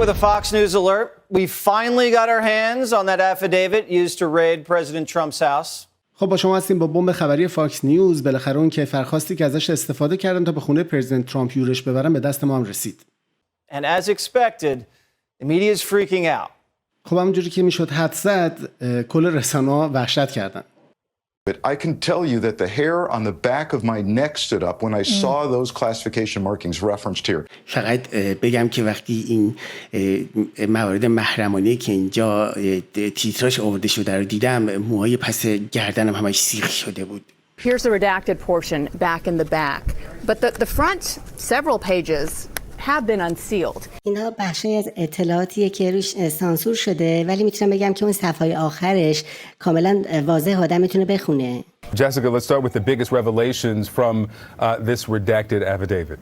With a Fox News alert, we finally got our hands on that affidavit used to raid President Trump's house. خب با شما هستیم با بمب خبری فاکس نیوز. بالاخره اون کیفر خواستی که ازش استفاده کردن تا به خونه پرزیدنت ترامپ یورش ببرن به دست ما هم رسید. And as expected, the media is freaking out. خب همونجوری که میشد حد زد، کل رسانه‌ها وحشت کردن. But I can tell you that the hair on the back of my neck stood up when I saw those classification markings referenced here. فقط بگم که وقتی این موارد محرمانه که اینجا تیتراژ آورده شده رو دیدم، موهای پس گردنم همش سیخ شده بود. Here's the redacted portion back in the back. But the front several pages have been unsealed. اینها بخشی از اطلاعاتیه که روش سانسور شده، ولی میتونم بگم که اون صفحه آخرش کاملا واضح آدم میتونه بخونه. Jessica, let's start with the biggest revelations from this redacted affidavit.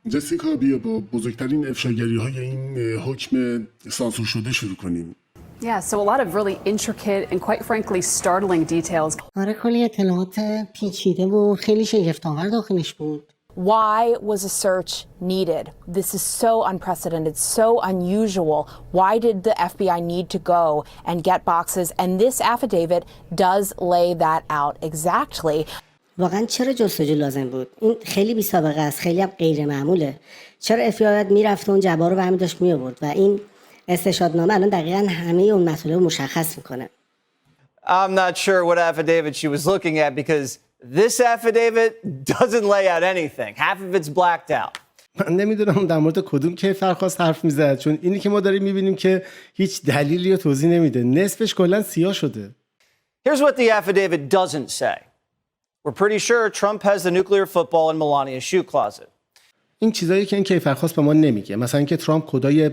جسیکا، بیا با بزرگترین افشاگری‌های این حکم سانسور شده شروع کنیم. Yeah, so a lot of really intricate and quite frankly startling details. آره، کلی اطلاعات پیچیده و خیلی شگفت‌آور داخلش بود. Why was a search needed? This is so unprecedented, so unusual. Why did the FBI need to go and get boxes? And this affidavit does lay that out exactly. واقعا چرا جستجو لازم بود؟ این خیلی بی سابقه است، خیلی هم غیر معموله. چرا FBI میرفت اون جواب رو برمی داشت می آورد و این استشهادنامه الان دقیقاً همه اون مطالب مشخص میکنه. I'm not sure what affidavit she was looking at because this affidavit doesn't lay out anything. Half of it's blacked out. من نمیدونم در مورد کدوم کیفر خواست حرف میزد، چون اینی که ما داریم میبینیم که هیچ دلیلی رو توضیح نمیده. نصفش کلا سیاه شده. Here's what the affidavit doesn't say. We're pretty sure Trump has the nuclear football in Melania's shoe closet. این چیزایی که این کیفر خواست به ما نمیگه، مثلا اینکه ترامپ کدای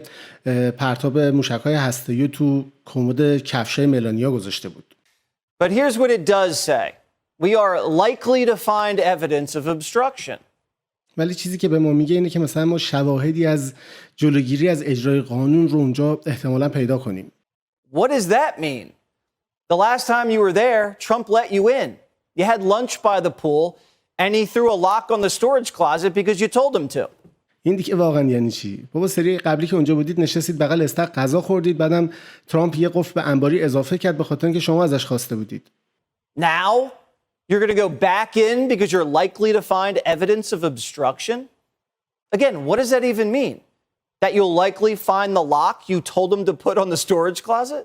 پرتاب موشک‌های هسته‌ای تو کمد کفشای ملانیا گذاشته بود. But here's what it does say. We are likely to find evidence of obstruction. ولی چیزی که به ما میگه اینه که مثلا ما شواهدی از جلوگیری از اجرای قانون رو اونجا احتمالاً پیدا کنیم. What does that mean? The last time you were there, Trump let you in. You had lunch by the pool and he threw a lock on the storage closet because you told him to. این دیگه واقعا یعنی چی؟ بابا سری قبلی که اونجا بودید نشستید بغل استخر غذا خوردید، بعدم ترامپ یه قفل به انباری اضافه کرد به خاطر اینکه شما ازش خواسته بودید. Now you're going to go back in because you're likely to find evidence of obstruction? Again, what does that even mean? That you'll likely find the lock you told him to put on the storage closet?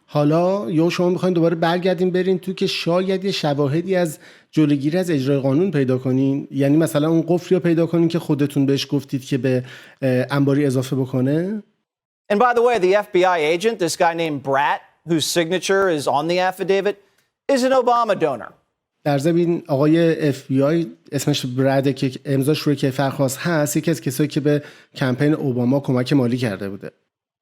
حالا یا شما میخواین دوباره برگردین برین تو که شاید یه شواهدی از جلوگیری از اجرای قانون پیدا کنین، یعنی مثلا اون قفلی رو پیدا کنین که خودتون بهش گفتید که به انباری اضافه بکنه. And by the way, the FBI agent, this guy named Bratt, whose signature is on the affidavit, is an Obama donor. در ضمن آقای FBI اسمش برده که امضاش روی کیفر خواست هست، یکی از کسایی که به کمپین اوباما کمک مالی کرده بوده.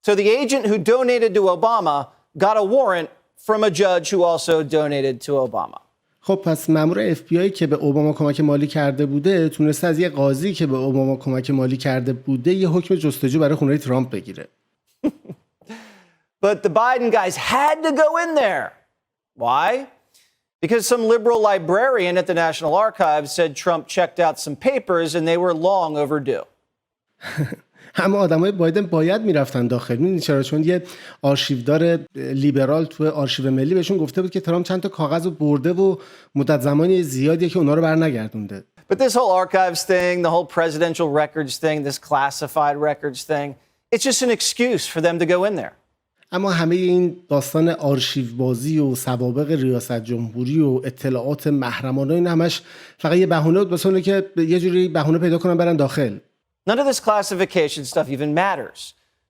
So the agent who donated to Obama got a warrant from a judge who also donated to Obama. خب پس مأمور FBI که به اوباما کمک مالی کرده بوده تونسته از یه قاضی که به اوباما کمک مالی کرده بوده یه حکم جستجو برای خونه ترامپ بگیره. But the Biden guys had to go in there. Why? Because some liberal librarian at the National Archives said Trump checked out some papers and they were long overdue. همه آدمای بایدن باید میرفتن داخل. میدونی چرا؟ چون یه آرشیودار لیبرال تو آرشیو ملی بهشون گفته بود که ترامپ چند تا کاغذ رو برده و مدت زمانی زیادیه که اونا رو برنگردونده. But this whole archives thing, the whole presidential records thing, this classified records thing, it's just an excuse for them to go in there. اما همه این داستان آرشیو بازی و سوابق ریاست جمهوری و اطلاعات محرمانه این همش فقط یه بهونه بود واسه اون که یه جوری بهونه پیدا کنن برن داخل. None of this classification stuff even matters.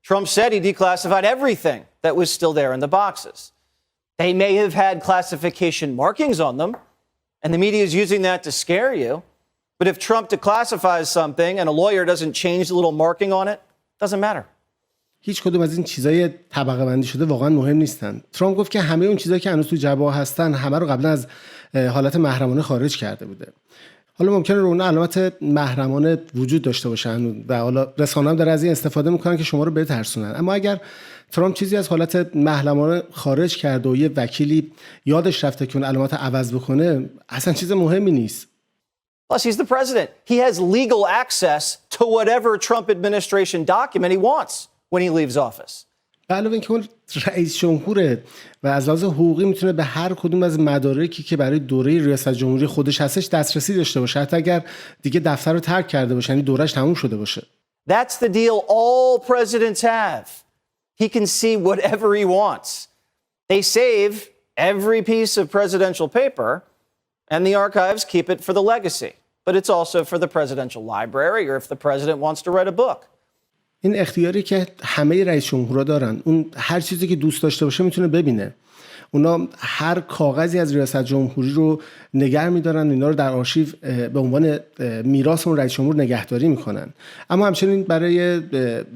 Trump said he declassified everything that was still there in the boxes. They may have had classification markings on them, and the media is using that to scare you. But if Trump declassifies something and a lawyer doesn't change the little marking on it, it doesn't matter. هیچ کدوم از این چیزای طبقه بندی شده واقعا مهم نیستن. ترامپ گفت که همه اون چیزایی که هنوز تو جبهه هستن همه رو قبلا از حالت محرمانه خارج کرده بوده. حالا ممکنه رو اون علامت محرمانه وجود داشته باشن و حالا رسانه‌ها هم داره از این استفاده میکنن که شما رو بترسونن. اما اگر ترامپ چیزی از حالت محرمانه خارج کرده و یه وکیلی یادش رفته که اون علامت عوض بکنه، اصلا چیز مهمی نیست. Plus, he's the president. He has legal access to whatever Trump administration document he wants. when he leaves office. به علاوه اینکه اون رئیس جمهوره و از لحاظ حقوقی میتونه به هر کدوم از مدارکی که برای دوره ریاست جمهوری خودش هستش دسترسی داشته باشه، حتی اگر دیگه دفتر رو ترک کرده باشه، یعنی دورش تموم شده باشه. That's the deal all presidents have. He can see whatever he wants. They save every piece of presidential paper, and the archives keep it for the legacy. But it's also for the presidential library, or if the president wants to write a book. این اختیاری که همه رئیس جمهورها دارن، اون هر چیزی که دوست داشته باشه میتونه ببینه. اونا هر کاغذی از ریاست جمهوری رو نگه می‌دارن، اینا رو در آرشیو به عنوان میراث اون رئیس جمهور نگهداری میکنن. اما همچنین برای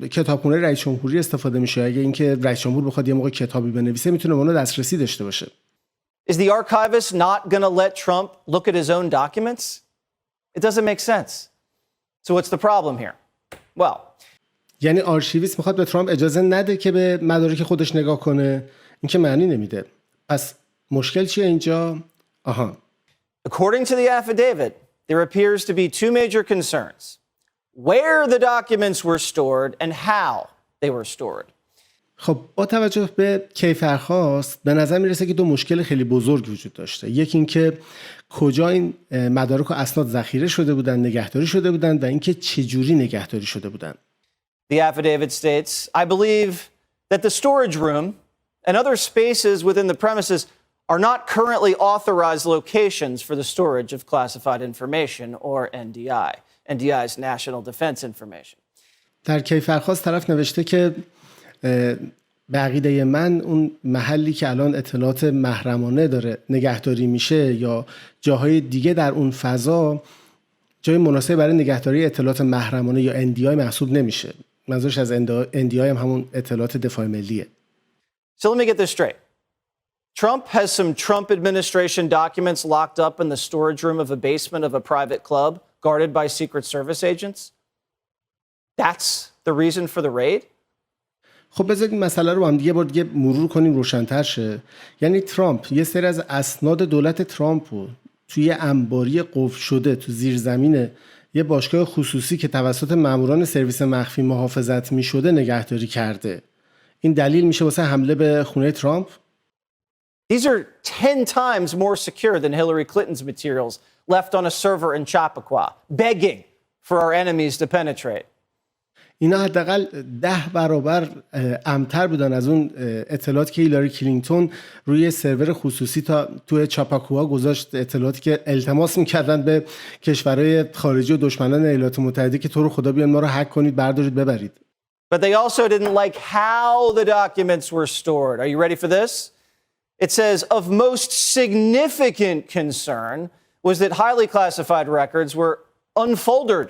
کتابخونه رئیس جمهوری استفاده میشه. اگه اینکه رئیس جمهور بخواد یه موقع کتابی بنویسه میتونه به اون دسترسی داشته باشه. Is the archivist not going to let Trump look at his own documents? It doesn't make sense. So what's the problem here? Well, یعنی آرشیویست میخواد به ترامپ اجازه نده که به مدارک خودش نگاه کنه. این که معنی نمیده. پس مشکل چیه اینجا؟ آها. According to the affidavit, there appears to be two major concerns: where the documents were stored and how they were stored. خب با توجه به کیفر خواست به نظر میرسه که دو مشکل خیلی بزرگ وجود داشته. یکی این که کجا این مدارک و اسناد ذخیره شده بودن، نگهداری شده بودن و اینکه چجوری نگهداری شده بودن. The affidavit states, I believe that the storage room and other spaces within the premises are not currently authorized locations for the storage of classified information or NDI. NDI is National Defense Information. در کیفر خواست طرف نوشته که به عقیده من اون محلی که الان اطلاعات محرمانه داره نگهداری میشه یا جاهای دیگه در اون فضا جای مناسب برای نگهداری اطلاعات محرمانه یا NDI محسوب نمیشه. منظورش از NDI هم همون اطلاعات دفاع ملیه. So let me get this straight. Trump has some Trump administration documents locked up in the storage room of a basement of a private club guarded by Secret Service agents? That's the reason for the raid? خب بذارید این مسئله رو با هم دیگه بار دیگه مرور کنیم روشن‌تر شه. یعنی ترامپ یه سری از اسناد دولت ترامپ رو توی انباری قفل شده تو زیرزمین یه باشگاه خصوصی که توسط ماموران سرویس مخفی محافظت می‌شده نگهداری کرده. این دلیل میشه واسه حمله به خونه ترامپ؟ These are 10 times more secure than Hillary Clinton's materials left on a server in Chappaqua, begging for our enemies to penetrate. اینا حداقل 10 برابر امن‌تر بودن از اون اطلاعاتی که هیلاری کلینتون روی سرور خصوصی تا توی چاپاکوا گذاشت، اطلاعاتی که التماس می‌کردن به کشورهای خارجی و دشمنان ایالات متحده که تو رو خدا بیان ما رو هک کنید، بردارید، ببرید. But they also didn't like how the documents were stored. Are you ready for this? It says, of most significant concern was that highly classified records were unfoldered,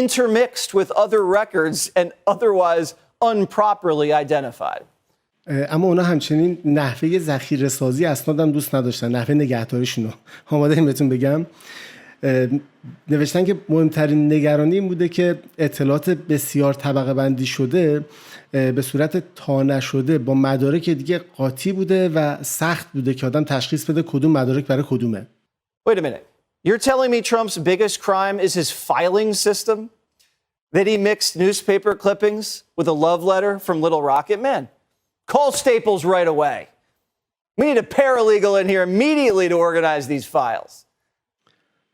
intermixed with other records, and otherwise unproperly identified. اما اونا همچنین نحوه ذخیره سازی اسناد هم دوست نداشتن، نحوه نگهداریشون رو. آماده این بهتون بگم. نوشتن که مهمترین نگرانی این بوده که اطلاعات بسیار طبقه بندی شده به صورت تا نشده با مدارک دیگه قاطی بوده و سخت بوده که آدم تشخیص بده کدوم مدارک برای کدومه. Wait a minute. You're telling me Trump's biggest crime is his filing system? That he mixed newspaper clippings with a love letter from Little Rocket? Man, call Staples right away. We need a paralegal in here immediately to organize these files.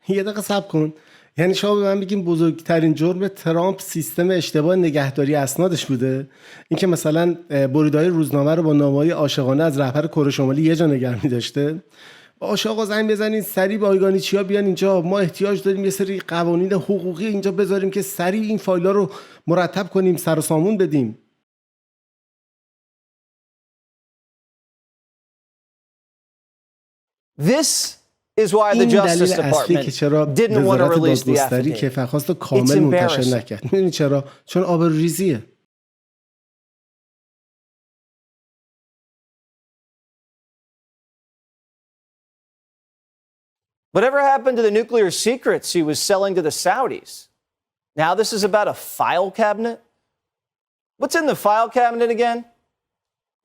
یه دقیقه صبر کن. یعنی شما به من بگین بزرگترین جرم ترامپ سیستم اشتباه نگهداری اسنادش بوده؟ اینکه مثلا بریدهای روزنامه رو با نامه‌های عاشقانه از رهبر کره شمالی یه جا نگه می‌داشته؟ باشه آقا زنگ بزنین سریع با آیگانیچیا بیان اینجا، ما احتیاج داریم یه سری قوانین حقوقی اینجا بذاریم که سریع این فایل‌ها رو مرتب کنیم، سر و سامون بدیم. This is why the Justice Department didn't want to release the affidavit. که فرخواست کامل منتشر نکرد. می‌دونید چرا؟ چون آبروریزیه. Whatever happened to the nuclear secrets he was selling to the Saudis? Now this is about a file cabinet? What's in the file cabinet again?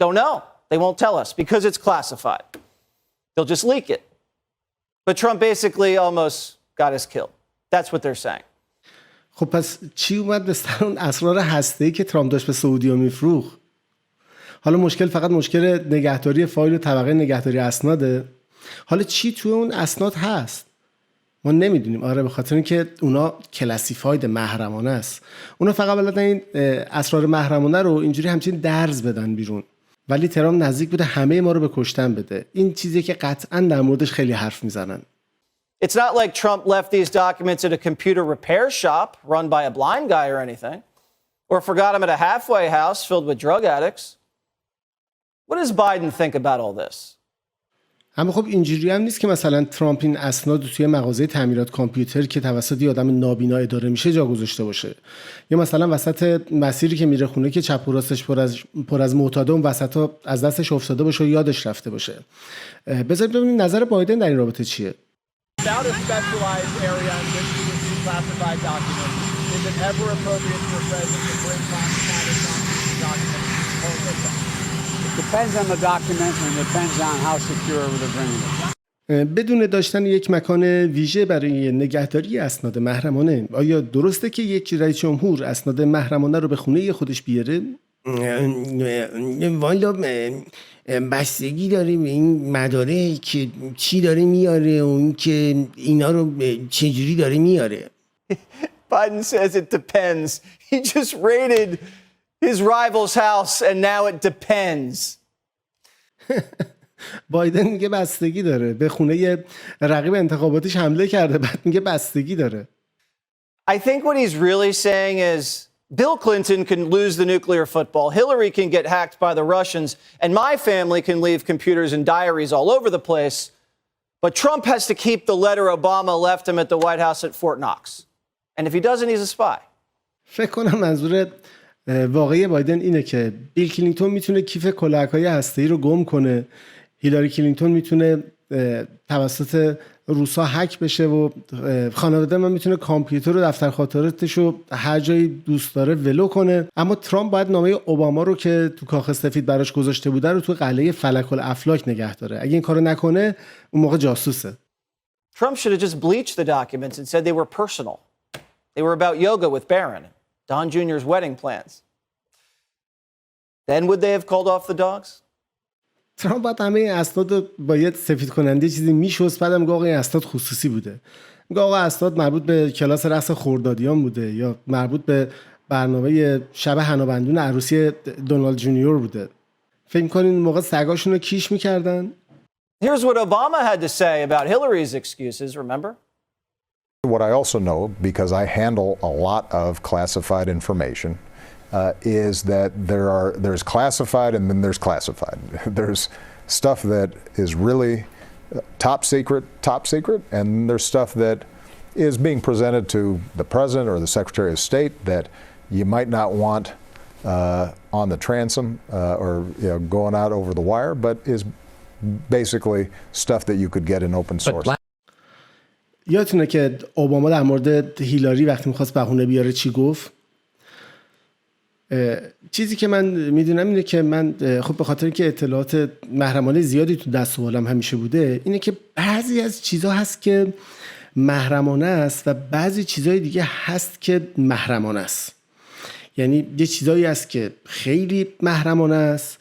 Don't know. They won't tell us because it's classified. They'll just leak it. But Trump basically almost got us killed. That's what they're saying. خب پس چی اومد به سر اون اسرار هسته‌ای که ترامپ داشت به سعودی‌ها میفروخت؟ حالا مشکل فقط مشکل نگهداری فایل و طبقه نگهداری اسناده. حالا چی توی اون اسناد هست؟ ما نمیدونیم. آره، به خاطر اینکه اونا کلاسیفاید محرمانه است. اونا فقط بلدن این اسرار محرمانه رو اینجوری همچین درز بدن بیرون. ولی ترامپ نزدیک بوده همه ما رو به کشتن بده. این چیزیه که قطعاً در موردش خیلی حرف میزنن. It's not like Trump left these documents at a computer repair shop run by a blind guy or anything, or forgot them at a halfway house filled with drug addicts. What does Biden think about all this? اما خب اینجوری هم نیست که مثلا ترامپ این اسناد رو توی مغازه تعمیرات کامپیوتر که توسط یه آدم نابینا اداره میشه جا گذاشته باشه، یا مثلا وسط مسیری که میره خونه که چپ و راستش پر از معتاده اون وسطا از دستش افتاده باشه و یادش رفته باشه. بذارید ببینید نظر بایدن در این رابطه چیه. Without a specialized area in which to receive classified documents, is it ever appropriate for a president to bring classified documents home with them? It depends on the document and depends on how secure they're bringing it. بدون داشتن یک مکان ویژه برای نگهداری اسناد محرمانه، آیا درسته که یک رئیس جمهور اسناد محرمانه رو به خونه خودش بیاره؟ والا بستگی داره به این مدارک که چی داره میاره و این که اینا رو چجوری داره میاره. Biden says it depends. He just raided his rival's house and now it depends. بایدن میگه بستگی داره. به خونه رقیب انتخاباتیش حمله کرده، بعد میگه بستگی داره. I think what he's really saying is Bill Clinton can lose the nuclear football, Hillary can get hacked by the Russians, and my family can leave computers and diaries all over the place, but Trump has to keep the letter Obama left him at the White House at Fort Knox. And if he doesn't, he's a spy. فکر کنم منظور واقعی بایدن اینه که بیل کلینتون میتونه کیف کلاهک‌های هسته‌ای رو گم کنه، هیلاری کلینتون میتونه توسط روسا هک بشه و خانواده من میتونه کامپیوتر و دفتر خاطراتش رو هر جایی دوست داره ولو کنه، اما ترامپ باید نامه اوباما رو که تو کاخ سفید براش گذاشته بوده رو تو قلعه فلک الافلاک نگه داره. اگه این کارو نکنه اون موقع جاسوسه. Trump should have just bleached the documents and said they were personal. They were about yoga with Barron, Don Jr.'s wedding plans. Then would they have called off the dogs? ترامپ باید همه این اسناد رو باید سفید کننده چیزی میشست، بعدم میگه آقا این اسناد خصوصی بوده. میگه آقا اسناد مربوط به کلاس رقص خردادیان بوده یا مربوط به برنامه شب حنابندون عروسی دونالد جونیور بوده. فکر می‌کنین موقع سگاشون رو کیش می‌کردن؟ Here's what Obama had to say about Hillary's excuses, remember? What I also know, because I handle a lot of classified information, is that there's classified and then there's classified. There's stuff that is really top secret, and there's stuff that is being presented to the president or the secretary of state that you might not want on the transom or going out over the wire, but is basically stuff that you could get in open source. یادتونه که اوباما در مورد هیلاری وقتی میخواست بهونه بیاره چی گفت؟ چیزی که من میدونم اینه که من خب به خاطر که اطلاعات محرمانه زیادی تو دست و بالم همیشه بوده، اینه که بعضی از چیزها هست که محرمانه است و بعضی چیزهای دیگه هست که محرمانه است. یعنی یه چیزایی هست که خیلی محرمانه است،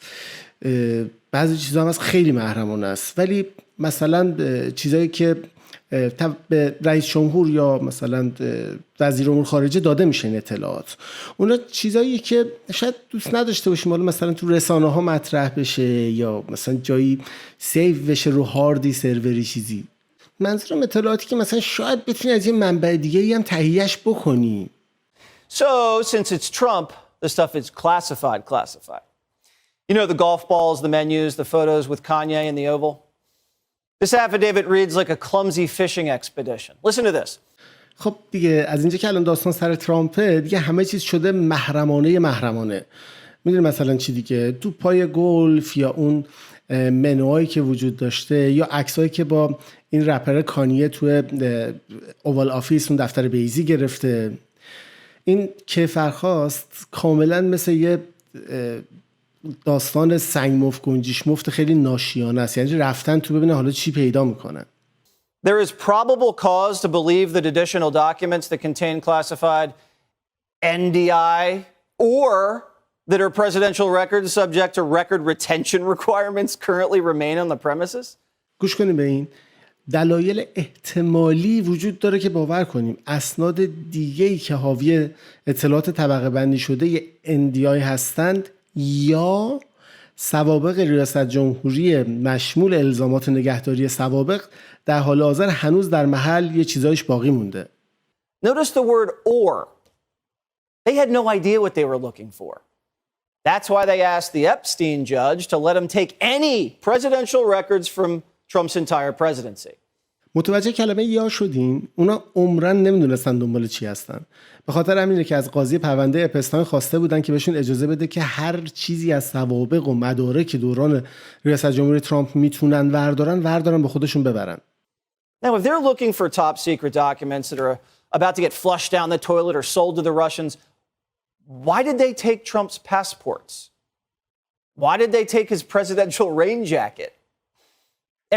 بعضی چیزها هم هست خیلی محرمانه است، ولی مثلا چیزایی که به رئیس جمهور یا مثلا وزیر امور خارجه داده میشه این اطلاعات، اونا چیزایی که شاید دوست نداشته باشیم حالا مثلا تو رسانه ها مطرح بشه یا مثلا جایی سیو بشه رو هاردی سروری چیزی. منظورم اطلاعاتی که مثلا شاید بتونی از یه منبع دیگه‌ای هم تهیه‌اش بکنی. So, since it's Trump, the stuff is classified. You know the golf balls, the menus, the photos with Kanye in the Oval? This affidavit reads like a clumsy fishing expedition. Listen to this. خب دیگه از اینجا که الان داستان سر ترامپه دیگه همه چیز شده محرمانه. میدونی مثلا چی دیگه؟ تو پای گلف یا اون منوهایی که وجود داشته یا عکسایی که با این رپر کانیه تو اوال آفیس اون دفتر بیزی گرفته. این کیفر خواست کاملا مثل یه داستان سنگ مفت گنجیش مفت خیلی ناشیانه است. یعنی رفتن تو ببینه حالا چی پیدا میکنن. There is probable cause to believe that additional documents that contain classified NDI or that are presidential records subject to record retention requirements currently remain on the premises? گوش کنیم به این. دلایل احتمالی وجود داره که باور کنیم اسناد دیگه‌ای که حاوی اطلاعات طبقه بندی شده NDI هستند یا سوابق ریاست جمهوری مشمول الزامات نگهداری سوابق در حال حاضر هنوز در محل یه چیزایش باقی مونده. Notice the word or. They had no idea what they were looking for. That's why they asked the Epstein judge to let him take any presidential records from Trump's entire presidency. متوجه کلمه یا شدین؟ اونا عمرن نمیدونستن دنبال چی هستن. به خاطر همینه که از قاضی پرونده اپستاین خواسته بودن که بهشون اجازه بده که هر چیزی از سوابق و مدارک دوران ریاست جمهوری ترامپ میتونن وردارن به خودشون ببرن. Now, if they're looking for top secret documents that are about to get flushed down the toilet or sold to the Russians, why did they take Trump's passports? Why did they take his presidential rain jacket?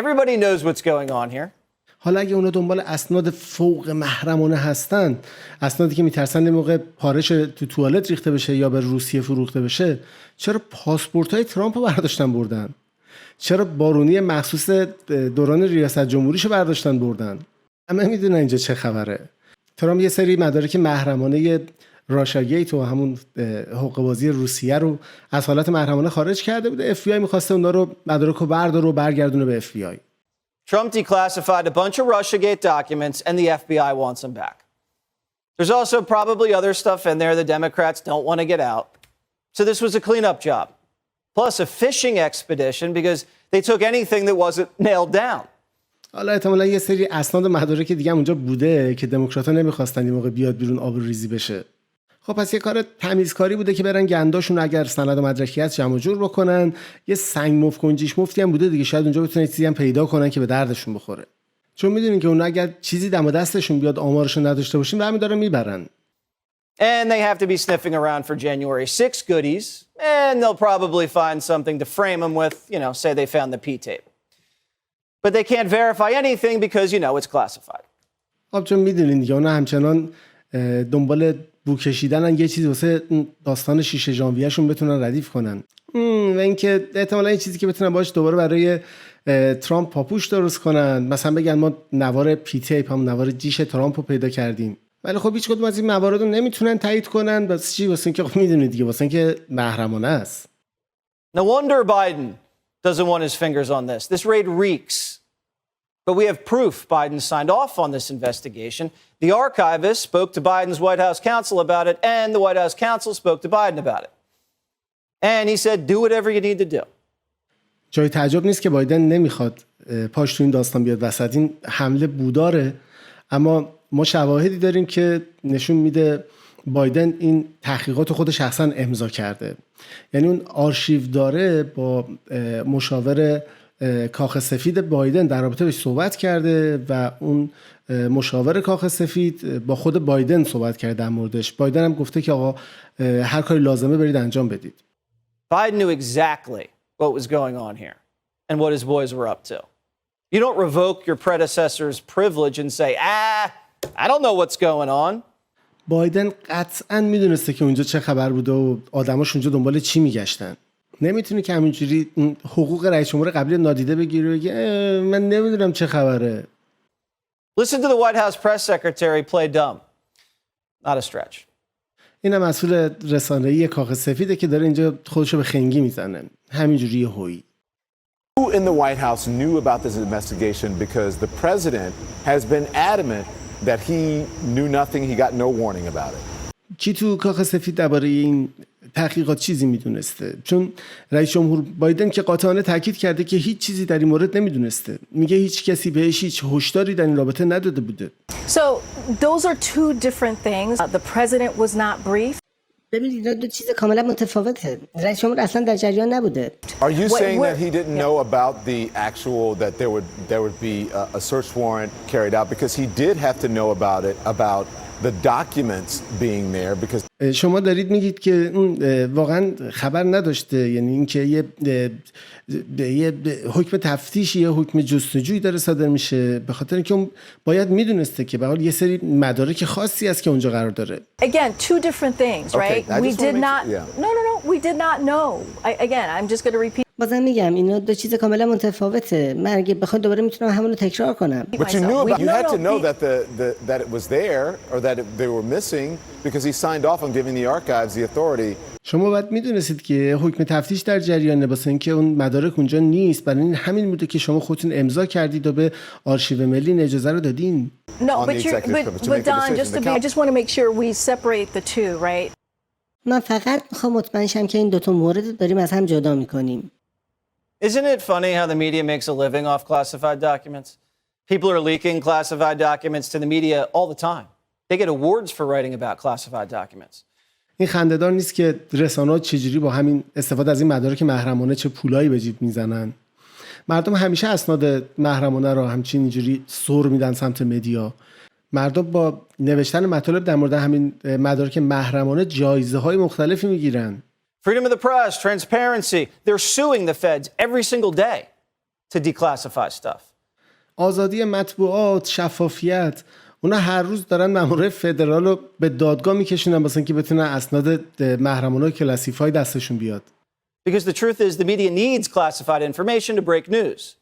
Everybody knows what's going on here. حالا اگه اونا دنبال اسناد فوق محرمانه هستن، اسنادی که میترسن یه موقع پارش تو توالت ریخته بشه یا به روسیه فروخته بشه، چرا پاسپورت‌های ترامپ رو برداشتن بردن؟ چرا بارونی مخصوص دوران ریاست جمهوریشو برداشتن بردن؟ همه میدونن اینجا چه خبره. ترامپ یه سری مدارک محرمانه راشاگیت و همون حقوق‌بازی روسیه رو از حالت محرمانه خارج کرده بود. FBI می‌خواسته اونا رو مدارک رو برداره و برگردونه به FBI. Trump declassified a bunch of Russiagate documents and the FBI wants them back. There's also probably other stuff in there the Democrats don't want to get out. So this was a cleanup job. Plus a fishing expedition because they took anything that wasn't nailed down. حالا احتمالاً یه سری اسناد و مدارک دیگه هم اونجا بوده که دموکرات‌ها نمی‌خواستن این موقع بیاد بیرون آبروریزی بشه. خب پس یه کار تمیزکاری بوده که برن گنداشون اگر سند و مدرکی هست جمع جور بکنن. یه سنگ مفت کنجیش مفتی هم بوده دیگه، شاید اونجا بتونن چیزی هم پیدا کنن که به دردشون بخوره. چون میدونین که اونا اگر چیزی دم دستشون بیاد آمارشون نداشته باشین برمی دارن میبرن. And they have to be sniffing around for January 6 goodies and they'll probably find something to frame them with, say they found the P-tape. But they can't verify anything because it's classified. خب چون میدونین دیگه اونا همچنان دنبال بو کشیدنن یه چیزی واسه داستان 6 ژانویه شون بتونن ردیف کنن. و اینکه احتمالاً یه چیزی که بتونن باهاش دوباره برای ترامپ پاپوش درست کنن، مثلا بگن ما نوار پی تیپ هم نوار جیش ترامپ رو پیدا کردیم. ولی خب هیچ کدوم از این موارد رو نمیتونن تایید کنن. واسه چی؟ واسه اینکه خب میدونید دیگه، واسه اینکه محرمانه است. No wonder Biden doesn't want his fingers on this. This raid reeks. But we have proof Biden signed off on this investigation. The archivist spoke to Biden's White House counsel about it, and the White House counsel spoke to Biden about it. And he said, do whatever you need to do. جای تعجب نیست که بایدن نمیخواد پاش تو این داستان بیاد وسط. این حمله بوداره، اما ما شواهدی داریم که نشون میده بایدن این تحقیقات خود شخصا امضا کرده. یعنی اون آرشیو داره با مشاور کاخ سفید بایدن در رابطه بهش صحبت کرده و اون مشاور کاخ سفید با خود بایدن صحبت کرده در موردش. بایدن هم گفته که آقا هر کاری لازمه برید انجام بدید. Biden knew exactly what was going on here and what his boys were up to. You don't revoke your predecessor's privilege and say, I don't know what's going on. بایدن قطعاً میدونسته که اونجا چه خبر بوده و آدماش اونجا دنبال چی میگشتن. نمیتونی که همینجوری حقوق رئیس جمهور قبلی نادیده بگیری و بگی من نمیدونم چه خبره. Listen to the White House press secretary play dumb. Not a stretch. اینم مسئول رسانه‌ای کاخ سفیده که داره اینجا خودشو به خنگی میزنه. همینجوری هویی. Who in the White House knew about this investigation because the president has been adamant that he knew nothing, he got no warning about it. کی تو کاخ سفید درباره این تحقیقات چیزی میدونسته؟ چون رئیس جمهور بایدن که قاطعانه تاکید کرده که هیچ چیزی در این مورد نمیدونسته. میگه هیچ کسی بهش هیچ هشداری در این رابطه نداده بوده. So those are two different things. The president was not briefed. ببینید دو چیز کاملا متفاوته. رئیس جمهور اصلا در جریان نبوده. Are you saying that he didn't know about the actual that there would be a search warrant carried out because he did have to know about it about the documents being there because شما دارید میگید که اون واقعا خبر نداشته، یعنی اینکه یه حکم تفتیشی یا حکم جستجویی داره صادر میشه، به خاطر اینکه اون باید میدونسته که به حال یه سری مدارک خاصی هست که اونجا قرار داره. Again, two different things, right? We did not. No, we did not know. Again, I'm just going to repeat. بازم میگم اینا دو چیز کاملا متفاوته. من اگه بخوام دوباره میتونم همون رو تکرار کنم. But you knew about, you had to know that it was there or that they were missing because he signed off on giving the archives the authority. شما باید میدونستید که حکم تفتیش در جریانه، واسه اینکه اون مدارک اونجا نیست، برای این همین بوده که شما خودتون امضا کردید و به آرشیو ملی اجازه رو دادین. No, but Don, I just want to make sure we separate the two, right? من فقط میخوام مطمئن شم که این دو تا مورد داریم از هم جدا میکنیم. Isn't it funny how the media makes a living off classified documents? People are leaking classified documents to the media all the time. They get awards for writing about classified documents. این خنده‌دار نیست که رسانه‌ها چجوری با همین استفاده از این مدارک محرمانه چه پولایی به جیب میزنن. مردم همیشه اسناد محرمانه رو همچین اینجوری سر میدن سمت مدیا. مردم با نوشتن مطالب در مورد همین مدارک محرمانه جایزه‌های مختلفی میگیرن. Freedom of the press, transparency. They're suing the feds every single day to declassify stuff. آزادی مطبوعات، شفافیت، اونا هر روز دارن مامورای فدرال رو به دادگاه میکشونن واسه اینکه بتونن اسناد محرمانه کلاسیفای دستشون بیاد. Because the truth is the media needs classified information to break news.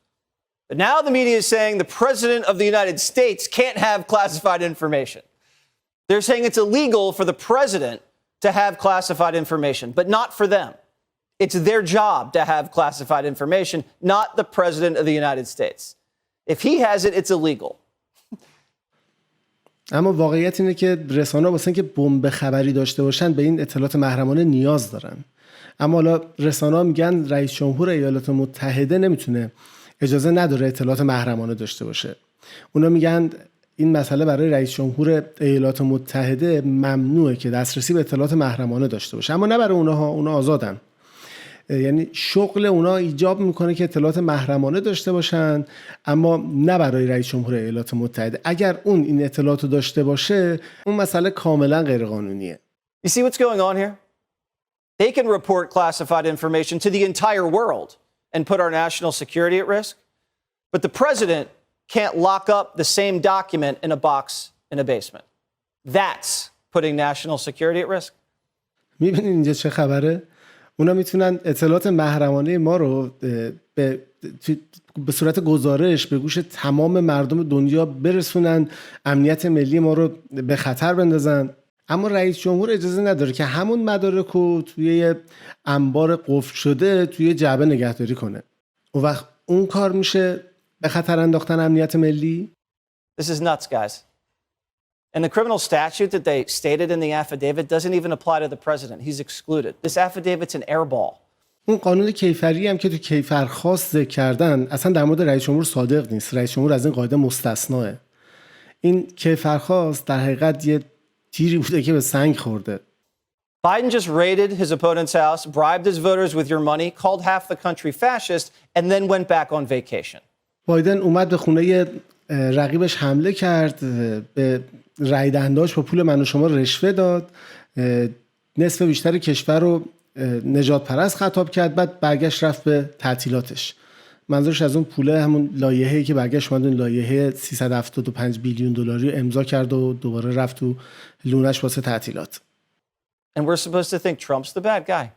But now the media is saying the president of the United States can't have classified information. They're saying it's illegal for the president to have classified information, but not for them. It's their job to have classified information, not the president of the United States. If he has it, it's illegal. اما واقعیت اینه که رسانه‌ها واسه اینکه بمب خبری داشته باشن به این اطلاعات محرمانه نیاز دارن. اما حالا رسانه‌ها میگن رئیس جمهور ایالات متحده نمیتونه، اجازه نداره اطلاعات محرمانه داشته باشه. اونا میگن این مسئله برای رئیس جمهور ایالات متحده ممنوعه که دسترسی به اطلاعات محرمانه داشته باشه، اما نه برای اونها، اونا آزادن. یعنی شغل اونا ایجاب میکنه که اطلاعات محرمانه داشته باشن، اما نه برای رئیس جمهور ایالات متحده. اگر اون این اطلاعات رو داشته باشه، اون مسئله کاملا غیر قانونیه. You see what's going on here? They can report classified information to the entire world and put our national security at risk, but the president can't lock up the same document in a box in a basement. That's putting national security at risk. میبینید اینجا چه خبره؟ اونا میتونن اطلاعات محرمانه ما رو به صورت گزارش به گوش تمام مردم دنیا برسونن، امنیت ملی ما رو به خطر بندازن، اما رئیس جمهور اجازه نداره که همون مدارک رو توی انبار قفل شده توی جعبه نگهداری کنه. اون وقت اون کار میشه به خطر انداختن امنیت ملی. This is nuts, guys. And the criminal statute that they stated in the affidavit doesn't even apply to the president. He's excluded. This affidavit's an airball. اون قانون کیفری هم که تو کیفر خواست ذکر کردن اصلا در مورد رئیس جمهور صادق نیست. رئیس جمهور از این قاعده مستثناه. این کیفر خواست در حقیقت یه تیری بوده که به سنگ خورده. Biden just raided his opponent's house, bribed his voters with your money, called half the country fascist, and then went back on vacation. بایدن اومد به خونه رقیبش حمله کرد، به رای دهنده‌هاش با پول من و شما رشوه داد، نصف بیشتر کشور رو نجات پرست خطاب کرد، بعد برگشت رفت به تعطیلاتش. منظورش از اون پوله همون لایحه‌ای که برگشت اومد اون لایحه 375 بیلیون دلاری رو امضا کرد و دوباره رفت تو لونش واسه تعطیلات. And we're supposed to think Trump's the bad guy.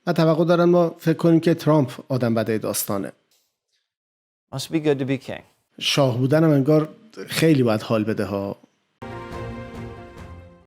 من توقع دارم ما فکر کنیم که ترامپ آدم بده داستانه. Must be good to be king. شاه بودن هم انگار خیلی باید حال بده ها.